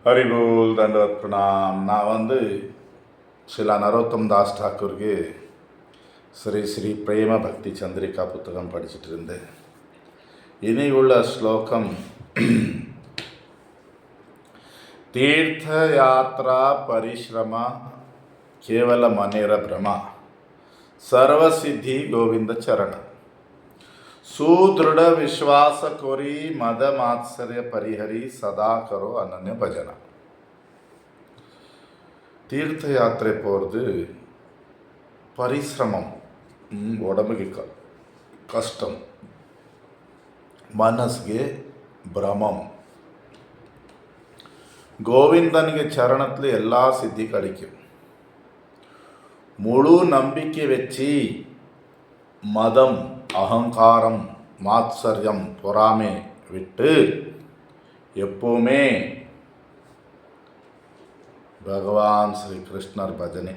ஹரிபோல் தண்டவத் பிரணாம். நான் சில நரோத்தம் தாஸ் டாக்கூருக்கு ஸ்ரீ ஸ்ரீ பிரேம பக்தி சந்திரிகா புத்தகம் படிச்சுட்டு இருந்தேன். இனி உள்ள ஸ்லோகம் தீர்த்த யாத்ரா பரிஸ்ரம கேவல மனேர பிரமா சர்வசித்தி கோவிந்த சரண सुदृढ़ विश्वास कोरी मद मात्सर्य परिहरी सदा करो अनन्य भजन. தீர்த்த யாத்திரை போகிறது பரிசிரமம், உடம்புக்கு கஷ்டம், ಮನಸ್ಸಿಗೆ ಭ್ರಮಂ. ಗೋವಿಂದನಿಗೆ ಚರಣದಲ್ಲಿ ಎಲ್ಲ ಸಿದ್ಧಿ கிடைக்கும். முழு நம்பிக்கை வச்சு மதம், அகங்காரம், மாத்சரியம், பொறாமை விட்டு எப்போவுமே பகவான் ஸ்ரீ கிருஷ்ணர் பஜனை,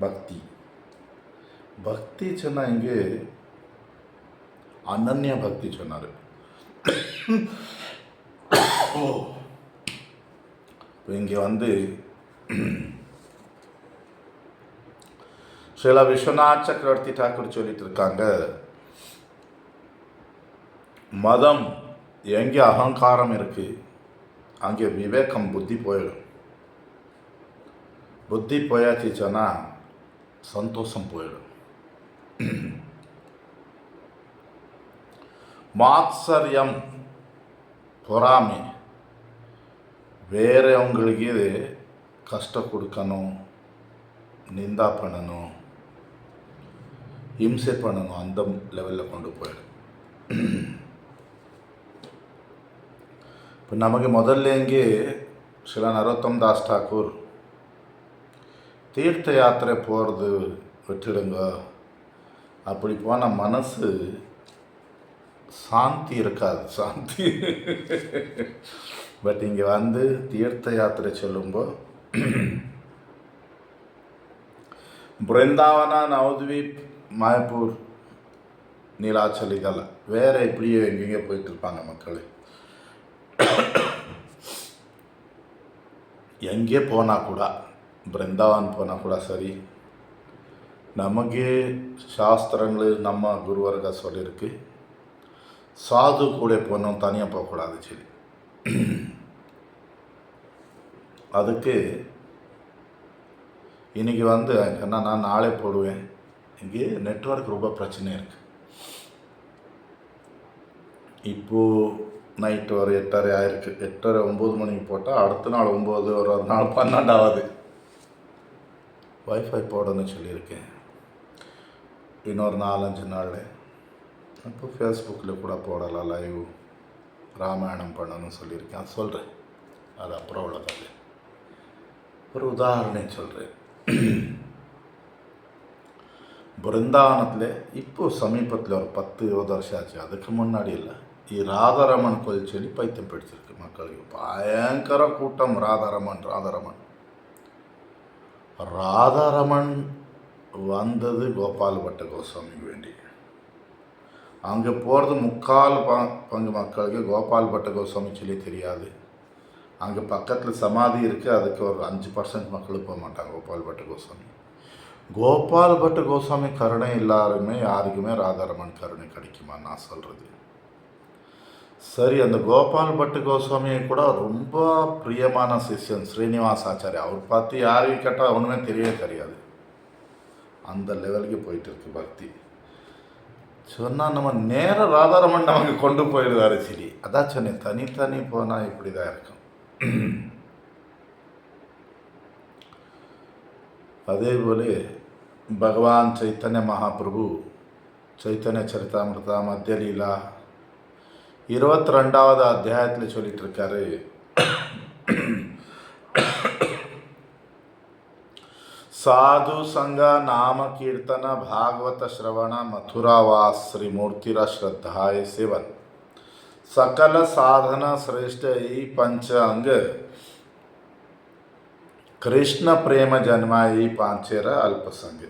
பக்தி. பக்தி சொன்னால் இங்கே அனன்ய பக்தி சொன்னார். இங்கே ஸ்ரீல விஸ்வநாத் சக்கரவர்த்தி டாக்கூர் சொல்லிட்டு இருக்காங்க, மதம் எங்கே அகங்காரம் இருக்கு அங்கே விவேகம், புத்தி போயிடும். புத்தி போயாச்சுன்னா சந்தோஷம் போயிடும். மாத்சரியம், பொறாமை, வேறவங்களுக்கு கஷ்டம் கொடுக்கணும், நிந்தா பண்ணணும், ஹிம்சை பண்ணணும், அந்த லெவலில் கொண்டு போயிடும். இப்போ நமக்கு முதல்ல இங்கே சில நரோத்தம் தாஸ் டாக்கூர் தீர்த்த யாத்திரை போகிறது விட்டுடுங்க, அப்படி போனால் மனசு சாந்தி இருக்காது, சாந்தி. பட் இங்கே தீர்த்த யாத்திரை சொல்லும்போது பிருந்தாவனா, நவத்வீப், மாயப்பூர், நீலாச்சல் இதெல்லாம் வேறு இப்படியே எங்கெங்கே போயிட்டு இருப்பாங்க மக்கள். எங்கே போனால் கூட, பிருந்தாவன் போனால் கூட சரி, நமக்கு சாஸ்திரங்கள் நம்ம குருவர்கள் சொல்லியிருக்கு, சாது கூட போனோம், தனியாக போகக்கூடாது சரி. அதுக்கு இன்றைக்கி என்ன, நான் நாளே போடுவேன். இங்கே நெட்வொர்க் ரொம்ப பிரச்சனை இருக்குது. இப்போது நைட்டு ஒரு 8:30 ஆயிருக்கு. 8:30 9 மணிக்கு போட்டால் அடுத்த நாள் 9, ஒரு நாள் 12 ஆகுது. வைஃபை போடணும்னு சொல்லியிருக்கேன். இன்னொரு 4-5 நாள் இப்போ ஃபேஸ்புக்கில் கூட போடலாம், லைவ் ராமாயணம் பண்ணணும்னு சொல்லியிருக்கேன். அது சொல்கிறேன், அது அப்புறம் உள்ளதில்லை. ஒரு உதாரணம் சொல்கிறேன். பிருந்தாவனத்தில் இப்போது சமீபத்தில் ஒரு 10-20 வருஷம் ஆச்சு, அதுக்கு முன்னாடி இல்லை. ராதாரமன் கோயில் சொல்லி பைத்தியம் பிடிச்சிருக்கு மக்களுக்கு. பயங்கர கூட்டம். ராதாரமன் வந்தது கோபால் பட்ட கோஸ்வாமிக்கு வேண்டி. அங்கே போகிறது 3/4 பங்கு மக்களுக்கு கோபால் பட்ட கோஸ்வாமி சொல்லி தெரியாது. அங்கே பக்கத்தில் சமாதி இருக்குது, அதுக்கு ஒரு 5% மக்களுக்கு போக மாட்டாங்க கோபால் பட்ட கோஸ்வாமி. கோபால் பட்ட கோஸ்வாமி கருணை எல்லாருமே யாருக்குமே ராதாரமன் கருணை கிடைக்குமா நான் சொல்கிறது. சரி, அந்த கோபால் பட்டு கோஸ்வாமியை கூட ரொம்ப பிரியமான சிஷ்யன் ஸ்ரீனிவாஸ் ஆச்சாரியா, அவர் பார்த்து யாரையும் கேட்டால் ஒன்றுமே தெரியவே தெரியாது. அந்த லெவலுக்கு போயிட்டு இருக்கு பக்தி. சொன்னால் நம்ம நேராக ராதாரமன் நமக்கு கொண்டு போயிடுவாரு. சரி, அதான் சொன்னேன், தனித்தனி போனால் இப்படி தான் இருக்கும். அதே போல பகவான் சைத்தன்ய மகாபிரபு சைத்தன்ய சரிதாமிருதா மத்தியலீலா 22வது அத்தியாயத்தில் சொல்லிட்டு இருக்காரு, சாது சங்க நாம கீர்த்தன பாகவத ஸ்ரவண மதுராவாஸ் ஸ்ரீ மூர்த்திர ஸ்ரத்தாய சேவன் சகல சாதன சிரேஷ்ಠ ಈ ಪಂಚ ಅಂಗ ಕೃಷ್ಣ ಪ್ರೇಮ ಜನ್ಮ ಈ ಪಾಂಚೇರ ಅಲ್ಪಸಂಗ.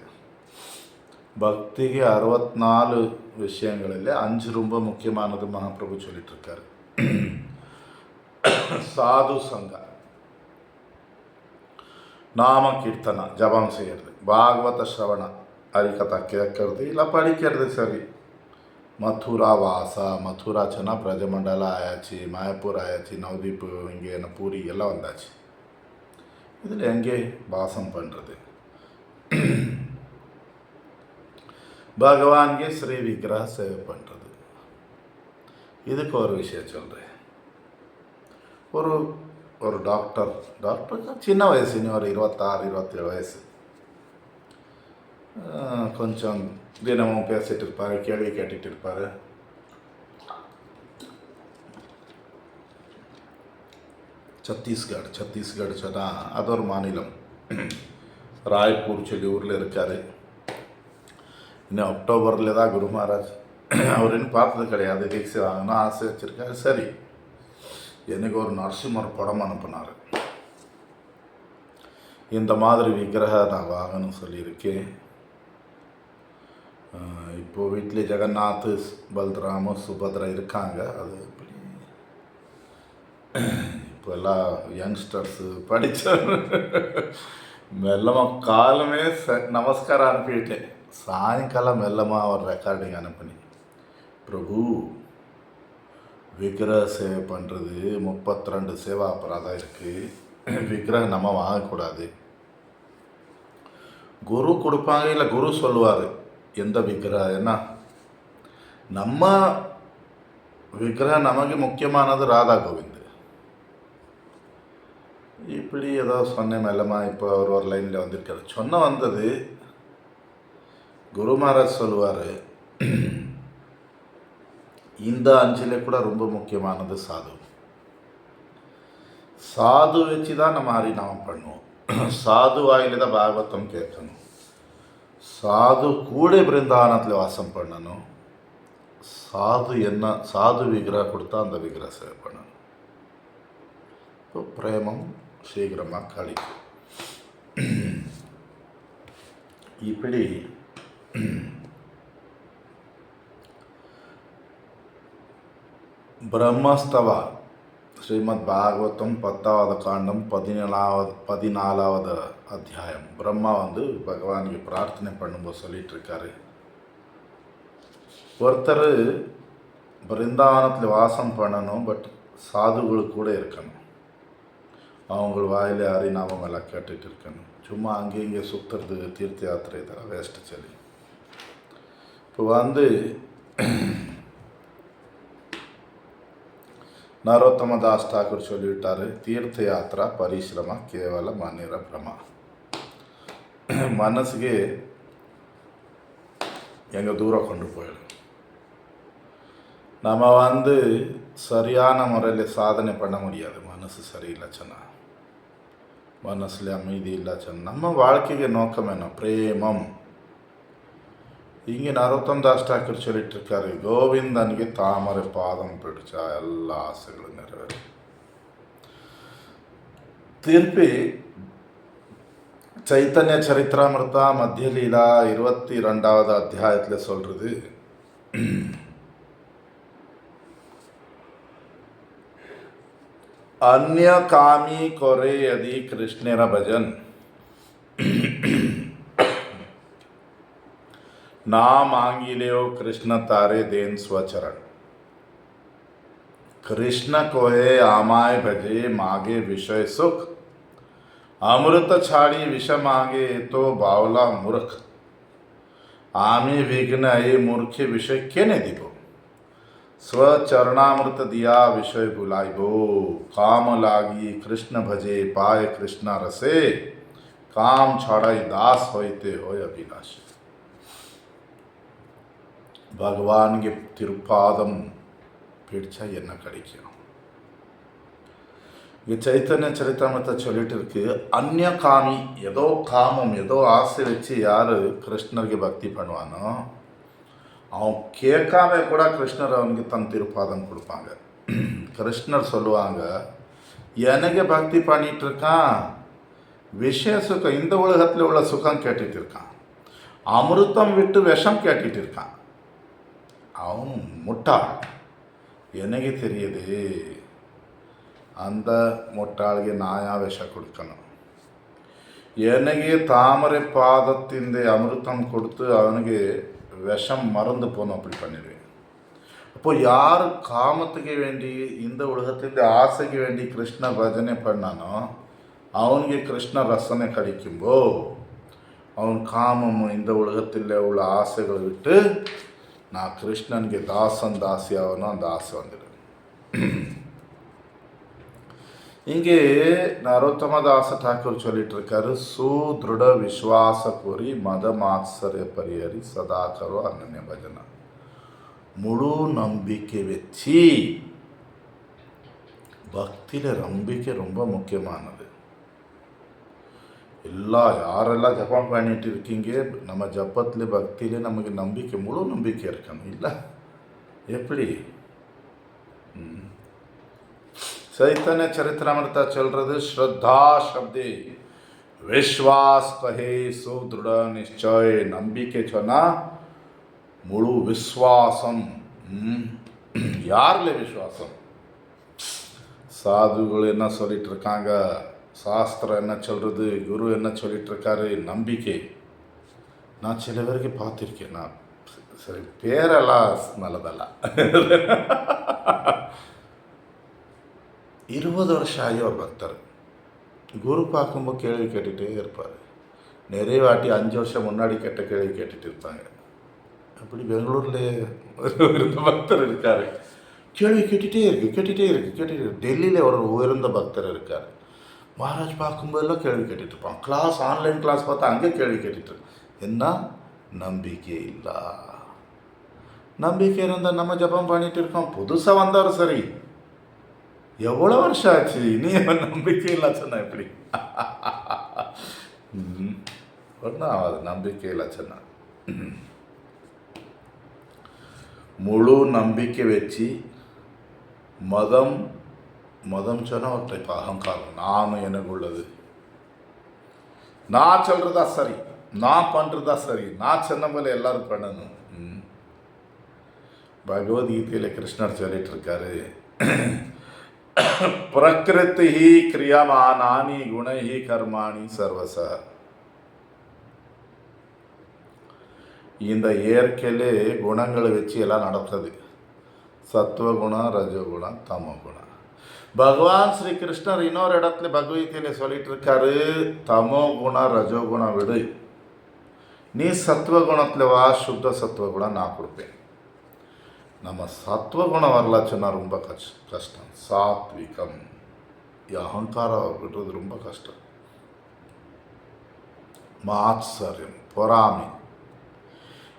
பக்திக்கு 64 விஷயங்களில் 5 ரொம்ப முக்கியமானது மகாபிரபு சொல்லிட்டு இருக்காரு. சாது சங்கா, நாம கீர்த்தனை ஜபம் செய்கிறது, பாகவத ஸ்ரவணம் ஹரிகதா கேட்கறது இல்லை படிக்கிறது. சரி, மதுரா வாசா, மதுராச்சுன்னா பிரஜமண்டலம் ஆயாச்சு, மாயப்பூர் ஆயாச்சு, நவதீப்பு இங்கே என்ன பூரி எல்லாம் வந்தாச்சு. இதில் எங்கே வாசம் பண்ணுறது? பகவான்கே ஸ்ரீ விக்கிரக சேவை பண்ணுறது. இதுக்கு ஒரு விஷயம் சொல்கிறேன். ஒரு ஒரு டாக்டருக்கு சின்ன வயசு, இன்னும் ஒரு 26 27 வயசு. கொஞ்சம் தினமும் பேசிகிட்டு இருப்பார், கேள்வி கேட்டுட்டு இருப்பார். சத்தீஸ்கர் சொன்னால் அது ஒரு மாநிலம். ராய்ப்பூர் சொல்லி ஊரில் இருக்கார். இன்னும் அக்டோபரில் தான் குரு மகாராஜ். அவர் இன்னும் பார்த்தது கிடையாது. தீட்சை வாங்கணும் ஆசை வச்சுருக்காரு. சரி, எனக்கு ஒரு நரசிம்மர் படம் அனுப்பினார். இந்த மாதிரி விக்கிரக நான் வாங்கணும்னு சொல்லியிருக்கேன். இப்போது வீட்டில் ஜெகநாத், பல்ராம, சுபத்ரா இருக்காங்க. அது எப்படி இப்போ எல்லாம் யங்ஸ்டர்ஸு படித்த மெல்லமாக காலமே நமஸ்காரம் அனுப்பிவிட்டேன். சாயங்காலம் மெல்லமாக ஒரு ரெக்கார்டிங் அனுப்பினேன். பிரபு, விக்கிரக சேவை பண்ணுறது 32 சேவா அபராதம் இருக்குது. விக்கிரகம் நம்ம வாங்கக்கூடாது. குரு கொடுப்பாங்க, இல்லை குரு சொல்லுவார் எந்த விக்கிரகம். என்ன நம்ம விக்கிரகம் நமக்கு முக்கியமானது ராதா கோவிந்த். இப்படி ஏதோ சொன்னேன் மெல்லமா. இப்போ அவர் ஒரு லைனில் வந்திருக்காரு. வந்தது குரு மகாராஜ் சொல்லுவார், இந்த 5ல் கூட ரொம்ப முக்கியமானது சாது. சாது வச்சு தான் நம்ம ஹரிநாமம் பண்ணுவோம். சாது வாயில தான் பாகவதம் கேட்கணும். சாது கூட பிருந்தாவனத்தில் வாசம் பண்ணணும். சாது விக்கிரகம் கொடுத்தா அந்த விக்கிரக சேவை பண்ணணும். இப்போ பிரேமம் சீக்கிரமாக கழிக்கும். இப்படி பிரம்மஸ்தவா ஸ்ரீமத் பாகவதம் 10வது காண்டம் 14வது அத்தியாயம். பிரம்மா பகவானுக்கு பிரார்த்தனை பண்ணும்போது சொல்லிட்டு இருக்காரு, ஒருத்தர் பிருந்தாவனத்தில் வாசம் பண்ணணும், பட் சாதுகள் கூட இருக்கணும். அவங்க வாயில் ஹரிநாமம் எல்லாம் கேட்டுட்டு இருக்கணும். சும்மா அங்கே இங்கே சுற்றுறது தீர்த்த யாத்திரை இதெல்லாம் வேஸ்ட்டு சொல்லி. இப்போ நரோத்தமதாஸ் டாக்கூர் சொல்லிவிட்டார், தீர்த்த யாத்திரா பரிசிரமா கேவல மனிர பிரமா. மனசுக்கு எங்கே தூரம் கொண்டு போயிடும். நம்ம சரியான முறையில் சாதனை பண்ண முடியாது. மனசு சரியில்லை சொன்னால், மனசில் அமைதி இல்லை சொன்னால், நம்ம வாழ்க்கைக்கு நோக்கம் என்ன? பிரேமம். இங்கே நரோத்தம் தாஸ் டாக்கூர் சொல்லிட்டு இருக்காரு, கோவிந்தனுக்கு தாமரை பாதம் பிடிச்சா எல்லா ஆசைகளும் நிறைவேறும். திருப்பி சைத்தன்ய சரித்திராமிர்தா மத்திய லீலா 22வது அத்தியாயத்தில் சொல்றது, अन्य कामी कोरे यदि कृष्णेर भजन ना मांगिल्यो कृष्ण तारे देन स्वचरण. कृष्ण कोहे आमाय भजे मागे विषय सुख, अमृत छाड़ी विष मागे तो बावला मूर्ख. आमी विघ्न ये मूर्खे विषय केने दिबो, स्वचरणामृत दिया विषय बुलाइबो. काम लागी कृष्ण भजे पाए कृष्ण रसे, काम छाड़ाई दास होते होय अभिलाष. भगवान के तिरुपादम பிடிச்சா என்ன கிடைக்கும்? இங்கே சைத்தன்ய சரித்திரத்தை சொல்லிட்டு இருக்கு, அந்நிய காமி, ஏதோ காமம் ஏதோ ஆசை வச்சு யார் கிருஷ்ணருக்கு பக்தி பண்ணுவானோ அவன் கேட்காம கூட கிருஷ்ணர் அவனுக்கு தன் திருப்பாதம் கொடுப்பாங்க. கிருஷ்ணர் சொல்லுவாங்க, எனக்கு பக்தி பண்ணிட்டு இருக்கான், விஷய சுகம் இந்த உலகத்தில் உள்ள சுகம் கேட்டுட்டு இருக்கான், அமிர்தம் விட்டு விஷம் கேட்டுட்டு இருக்கான், அவன் முட்டாள். எனக்கு தெரியுது, அந்த முட்டாளுக்கு நாயா விஷம் கொடுக்கணும். ನನಗೆ தாமரை பாதத்தின் அமிர்தம் கொடுத்து அவனுக்கு விஷம் மறந்து போனோம் அப்படி பண்ணிடுவேன். அப்போ யார் காமத்துக்கு வேண்டி இந்த உலகத்தின் ஆசைக்கு வேண்டி கிருஷ்ண பஜனை பண்ணானோ அவனுக்கு கிருஷ்ண ரசனை கிடைக்கும்போ அவன் காமம் இந்த உலகத்தில் உள்ள ஆசைகளை விட்டு நான் கிருஷ்ணனுக்கு தாசன் தாசி ஆகணும், அந்த ஆசை வந்துடும். இங்கே நரோத்தமதாச டாக்கூர் சொல்லிட்டு இருக்காரு, சுதிருட விஸ்வாச கூறி மதம் ஆச்சரிய பரியரி சதாகரோ அனன்ய பஜனா. முழு நம்பிக்கை வச்சு, பக்தியில் நம்பிக்கை ரொம்ப முக்கியமானது. யாரெல்லாம் ஜபம் பண்ணிட்டு இருக்கீங்க, நம்ம ஜபத்தில் பக்தியில் நமக்கு நம்பிக்கை, முழு நம்பிக்கை இருக்கணும். இல்லை எப்படி? चैतन्य चरित्रामृत चल रहे श्रद्धा शब्दे विश्वास कहे सुदृढ़ निश्चय नंबिके चना मुळु विश्वासम. यार्ले विश्वासम? சாதுகள் என்ன சொல்லிட்டு இருக்காங்க, சாஸ்திரம் என்ன சொல்கிறது, குரு என்ன சொல்லிட்டு இருக்காரு, நம்பிக்கை. நான் சில பேருக்கு பார்த்துருக்கேன். நான் சரி பேரெல்லாம் நல்லதல்ல. 20 வருஷம் ஆகி ஒரு பக்தர் குரு பார்க்கும்போது கேள்வி கேட்டுகிட்டே இருப்பார். நிறைய வாட்டி 5 வருஷம் முன்னாடி கேட்ட கேள்வி கேட்டுட்டு இருப்பாங்க. அப்படி பெங்களூரில் உயர்ந்த பக்தர் இருக்கார். கேள்வி கேட்டுகிட்டே இருக்கு. டெல்லியில் ஒரு உயர்ந்த பக்தர் இருக்கார். மகாராஜ் பார்க்கும்போதெல்லாம் கேள்வி கேட்டுட்டு இருப்பான். கிளாஸ் ஆன்லைன் கிளாஸ் பார்த்தா அங்கே கேள்வி கேட்டுட்டு என்ன? நம்பிக்கை இல்லை. நம்பிக்கை இருந்தால் நம்ம ஜபம் பண்ணிட்டு இருக்கோம். புதுசாக வந்தார் சரி, எவ்வளோ வருஷம் ஆச்சு, நீ நம்பிக்கை இல்லை சொன்ன எப்படி? ஒன்றும் ஆகாது. நம்பிக்கை இல்லை சொன்ன முழு நம்பிக்கை வச்சு மதம் சொன்னால் ஒரு டைப் அகங்காரம். நானும் எனக்கு உள்ளது, நான் சொல்கிறதா சரி, நான் பண்ணுறதா சரி, நான் சொன்ன போல எல்லாரும் பண்ணணும். பகவத்கீதையில் கிருஷ்ணர் சொல்லிட்டு இருக்காரு, பிரகிருதி கிரியமானானி குணை கர்மாணி சர்வச. இந்த இயற்கையிலே குணங்களை வச்சு எல்லாம் நடக்குது. சத்துவகுணம், ரஜகுணம், தமோகுணம். பகவான் ஸ்ரீ கிருஷ்ணர் இன்னொரு இடத்துல பகவத்கீதையில சொல்லிட்டு இருக்காரு, தமோ குணம் ரஜோகுணம் விடு, நீ சத்துவகுணத்தில் வா, சுத்த சத்துவகுணம் நான் கொடுப்பேன். நம்ம சத்துவகுணம் வரலாச்சுன்னா ரொம்ப கஷ்டம். சாத்விகம், அகங்காரம் விடுறது ரொம்ப கஷ்டம். மாத்சரியம், பொறாமை.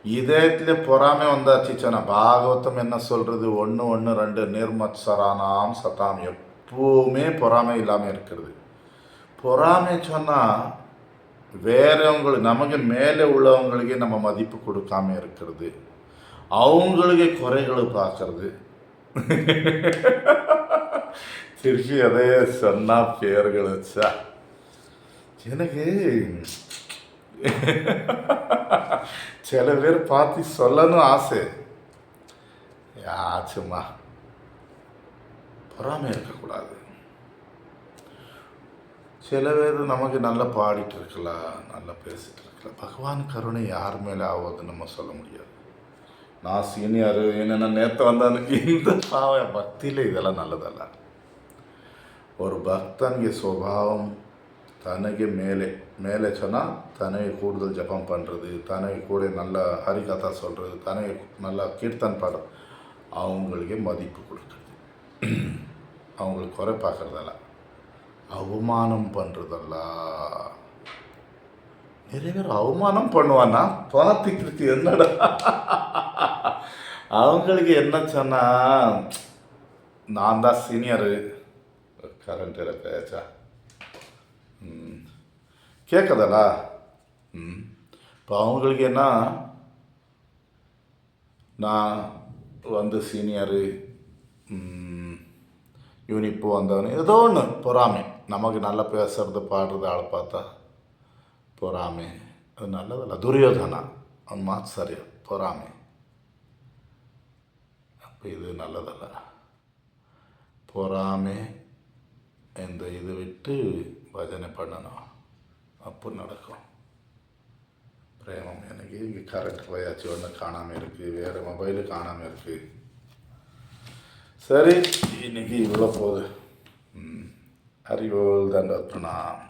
இதயத்தில் பொறாமை வந்தாச்சுன்னா பாகவதம் என்ன சொல்கிறது, 1:1:2 நிர்மத்சரானாம் சதாம், எப்பவுமே பொறாமை இல்லாமல் இருக்கிறது. பொறாமை சொன்னால் வேறவங்களுக்கு, நமக்கு மேலே உள்ளவங்களுக்கே நம்ம மதிப்பு கொடுக்காம இருக்கிறது, அவங்களுக்கு குறைகளை பார்க்கறது. திருப்பி அதே சொன்னா பேர்கள் வச்சா எனக்கு சில பேர் பார்த்து சொல்லணும் ஆசை. ஆச்சுமா, பொறாமை இருக்கக்கூடாது. சில பேர் நமக்கு நல்லா பாடிட்டு இருக்கலாம், நல்லா பேசிட்டு இருக்கலாம். பகவான் கருணை யார் மேலே ஆகுது நம்ம சொல்ல முடியாது. நான் சீனியர், என்னென்ன நேற்று வந்தான்னு இந்த பாவ பக்தியில் இதெல்லாம் நல்லதல்ல. ஒரு பக்தனுக்கு சுபாவம் தனக்கு மேலே சொன்னால் தனக்கு கூடுதல் ஜபம் பண்ணுறது, தனக்கு கூட நல்ல ஹரிகதா சொல்கிறது, தனக்கு நல்லா கீர்த்தன் பாடுறது, அவங்களுக்கே மதிப்பு கொடுக்குறது, அவங்களுக்கு குறை பார்க்குறதல்ல, அவமானம் பண்ணுறதல்ல. நிறைய பேர் அவமானம் பண்ணுவான்னா பார்த்துக்கிட்டு என்னடா, அவங்களுக்கு என்ன சொன்னால் நான் தான் சீனியரு, கரண்ட்டில் பேச்சா கேட்குதலா. இப்போ அவங்களுக்கு என்ன, நான் வந்து சீனியரு, இவன் இப்போ வந்தவனு ஏதோ ஒன்று பொறாமை. நமக்கு நல்லா பேசுறது பாடுறது ஆளை பார்த்தா பொறாமை, அது நல்லதல்ல. துரியோதனா அவன் மாத்சரியம், பொறாமை. அப்போ இது நல்லதல்ல. பொறாமை இந்த இது விட்டு பஜனை பண்ணணும். அப்போ நடக்கும். பிரேமம் எனக்கு இங்கே கரண்ட் போயாச்சு, ஒன்று காணாமல் இருக்குது, வேறு மொபைலு காணாமல் இருக்குது. சரி, இன்னைக்கு இவ்வளோ போகுது. அறிவோல் தான் டாக்டர் நான்.